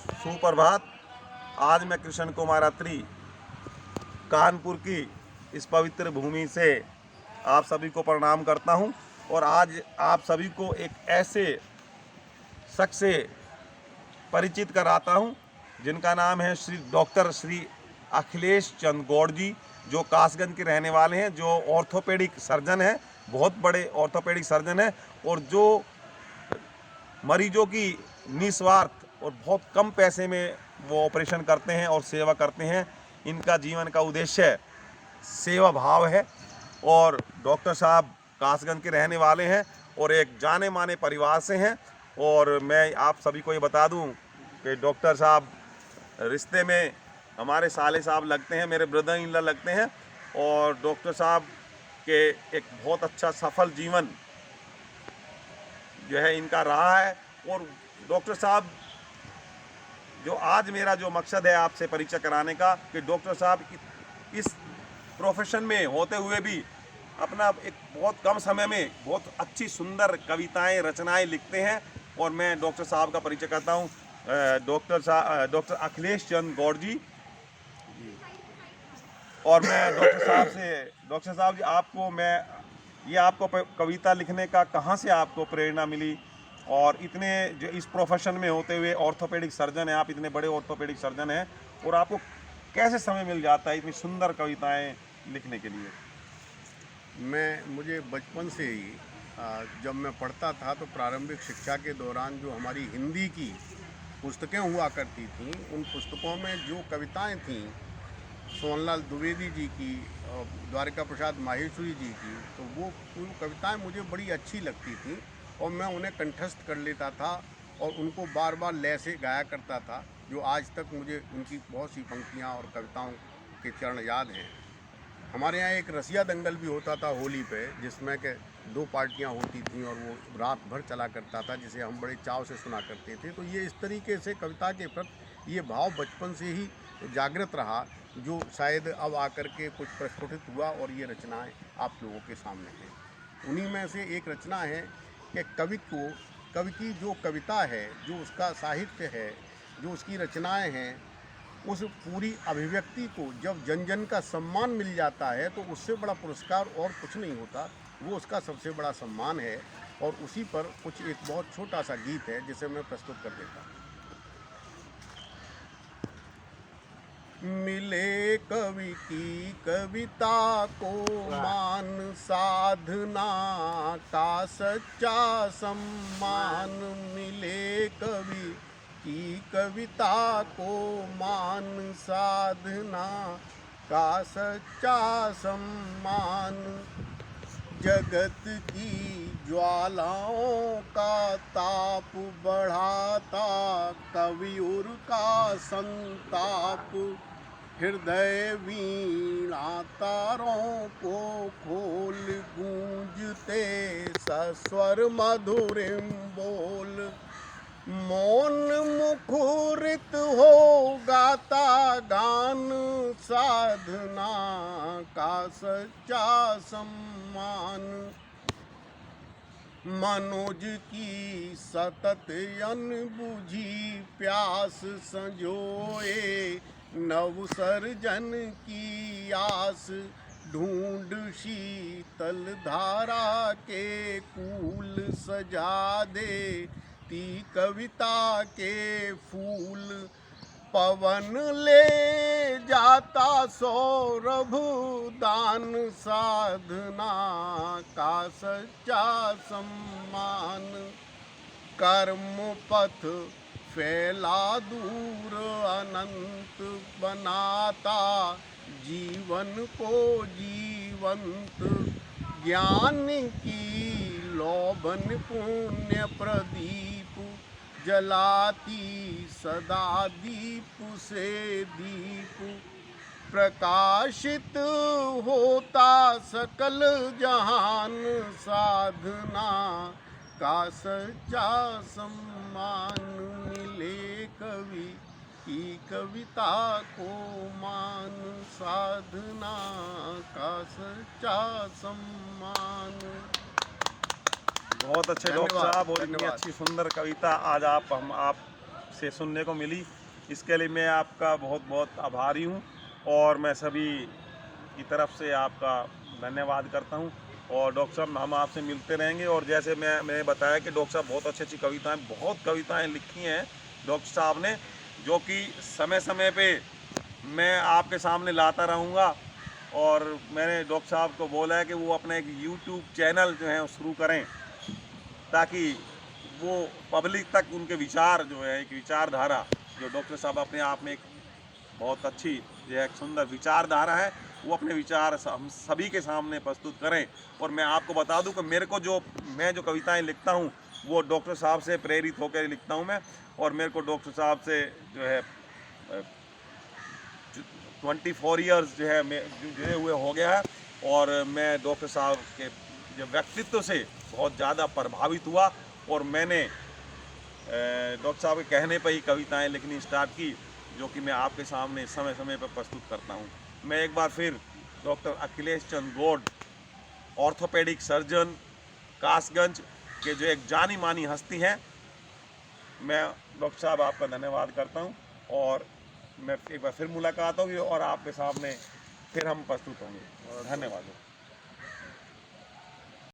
सुप्रभात। आज मैं कृष्ण कुमार अत्री कानपुर की इस पवित्र भूमि से आप सभी को प्रणाम करता हूं और आज आप सभी को एक ऐसे शख्स से परिचित कराता हूं जिनका नाम है डॉक्टर श्री अखिलेश चंद गौड़ जी, जो कासगंज के रहने वाले हैं, जो ऑर्थोपेडिक सर्जन हैं, बहुत बड़े ऑर्थोपेडिक सर्जन हैं और जो मरीजों की निस्वार्थ और बहुत कम पैसे में वो ऑपरेशन करते हैं और सेवा करते हैं। इनका जीवन का उद्देश्य सेवा भाव है और डॉक्टर साहब कासगंज के रहने वाले हैं और एक जाने माने परिवार से हैं। और मैं आप सभी को ये बता दूं कि डॉक्टर साहब रिश्ते में हमारे साले साहब लगते हैं, मेरे ब्रदर इन लॉ लगते हैं और डॉक्टर साहब के एक बहुत अच्छा सफल जीवन जो है इनका रहा है। और डॉक्टर साहब जो आज मेरा जो मकसद है आपसे परिचय कराने का, कि डॉक्टर साहब इस प्रोफेशन में होते हुए भी अपना एक बहुत कम समय में बहुत अच्छी सुंदर कविताएं रचनाएं लिखते हैं। और मैं डॉक्टर साहब का परिचय करता हूं, डॉक्टर अखिलेश चंद गौड़ जी। और मैं डॉक्टर साहब जी आपको कविता लिखने का कहाँ से आपको प्रेरणा मिली, और इतने जो इस प्रोफेशन में होते हुए ऑर्थोपेडिक सर्जन हैं, आप इतने बड़े ऑर्थोपेडिक सर्जन हैं, और आपको कैसे समय मिल जाता है इतनी सुंदर कविताएं लिखने के लिए? मुझे बचपन से ही जब मैं पढ़ता था तो प्रारंभिक शिक्षा के दौरान जो हमारी हिंदी की पुस्तकें हुआ करती थीं, उन पुस्तकों में जो कविताएं थीं सोहनलाल द्विवेदी जी की, द्वारिका प्रसाद माहेश्वरी जी की, तो वो कविताएं मुझे बड़ी अच्छी लगती थी और मैं उन्हें कंठस्थ कर लेता था और उनको बार बार लय से गाया करता था, जो आज तक मुझे उनकी बहुत सी पंक्तियां और कविताओं के चरण याद हैं। हमारे यहाँ एक रसिया दंगल भी होता था होली पे, जिसमें के 2 पार्टियां होती थीं और वो रात भर चला करता था, जिसे हम बड़े चाव से सुना करते थे। तो ये इस तरीके से कविता के प्रति ये भाव बचपन से ही जागृत रहा, जो शायद अब आकर के कुछ प्रस्फुटित हुआ और ये रचनाएं आप लोगों के सामने हैं। उन्हीं में से एक रचना है कि कवि की जो कविता है, जो उसका साहित्य है, जो उसकी रचनाएं हैं, उस पूरी अभिव्यक्ति को जब जन जन का सम्मान मिल जाता है तो उससे बड़ा पुरस्कार और कुछ नहीं होता। वो उसका सबसे बड़ा सम्मान है। और उसी पर कुछ एक बहुत छोटा सा गीत है जिसे मैं प्रस्तुत कर देता हूँ। मिले कवि की कविता को मान, साधना का सच्चा सम्मान। मिले कवि की कविता को मान, साधना का सच्चा सम्मान। जगत की ज्वालाओं का ताप बढ़ाता कवियुर का संताप। हृदय वीणा तारों को खोल, गूंजते सस्वर मधुरिम बोल। मौन मुखरित हो गाता गान, साधना का सच्चा सम्मान। मनोज की सतत अनबुझी प्यास संजोए, नव सर्जन की आस। ढूंढ शीतल धारा के कूल, सजा दे ती कविता के फूल। पवन ले जाता सौरभ दान, साधना का सच्चा सम्मान। कर्म पथ फैला दूर अनंत, बनाता जीवन को जीवंत। ज्ञान की लोभन पुण्य प्रदीप, जलाती सदा दीप से दीप। प्रकाशित होता सकल जहान, साधना का सच्चा सम्मान। मिले कवि की कविता को मान, साधना का सच्चा सम्मान। बहुत अच्छे डॉक्टर साहब, और इतनी अच्छी सुंदर कविता आज आप से सुनने को मिली। इसके लिए मैं आपका बहुत बहुत आभारी हूँ और मैं सभी की तरफ से आपका धन्यवाद करता हूँ। और डॉक्टर साहब, हम आपसे मिलते रहेंगे। और जैसे मैंने बताया कि डॉक्टर साहब बहुत अच्छी कविताएं, बहुत कविताएं लिखी हैं डॉक्टर साहब ने, जो कि समय समय पे मैं आपके सामने लाता रहूँगा। और मैंने डॉक्टर साहब को बोला है कि वो अपना एक यूट्यूब चैनल जो है शुरू करें, ताकि वो पब्लिक तक उनके विचार जो है, एक विचारधारा जो डॉक्टर साहब अपने आप में एक बहुत अच्छी जो है एक सुंदर विचारधारा है, वो अपने विचार हम सभी के सामने प्रस्तुत करें। और मैं आपको बता दूं कि मैं जो कविताएं लिखता हूं वो डॉक्टर साहब से प्रेरित होकर लिखता हूं मैं। और मेरे को डॉक्टर साहब से जो है 24 ईयर्स जो है जुड़े हुए हो गया है। और मैं डॉक्टर साहब के जो व्यक्तित्व से बहुत ज़्यादा प्रभावित हुआ और मैंने डॉक्टर साहब के कहने पर ही कविताएं लिखनी स्टार्ट की, जो कि मैं आपके सामने समय समय पर प्रस्तुत करता हूं। मैं एक बार फिर डॉक्टर अखिलेश चंद्र गौड़, ऑर्थोपेडिक सर्जन, कासगंज के जो एक जानी मानी हस्ती हैं, मैं डॉक्टर साहब आपका धन्यवाद करता हूं। और मैं एक बार फिर मुलाकात होगी और आपके सामने फिर हम प्रस्तुत होंगे। धन्यवाद।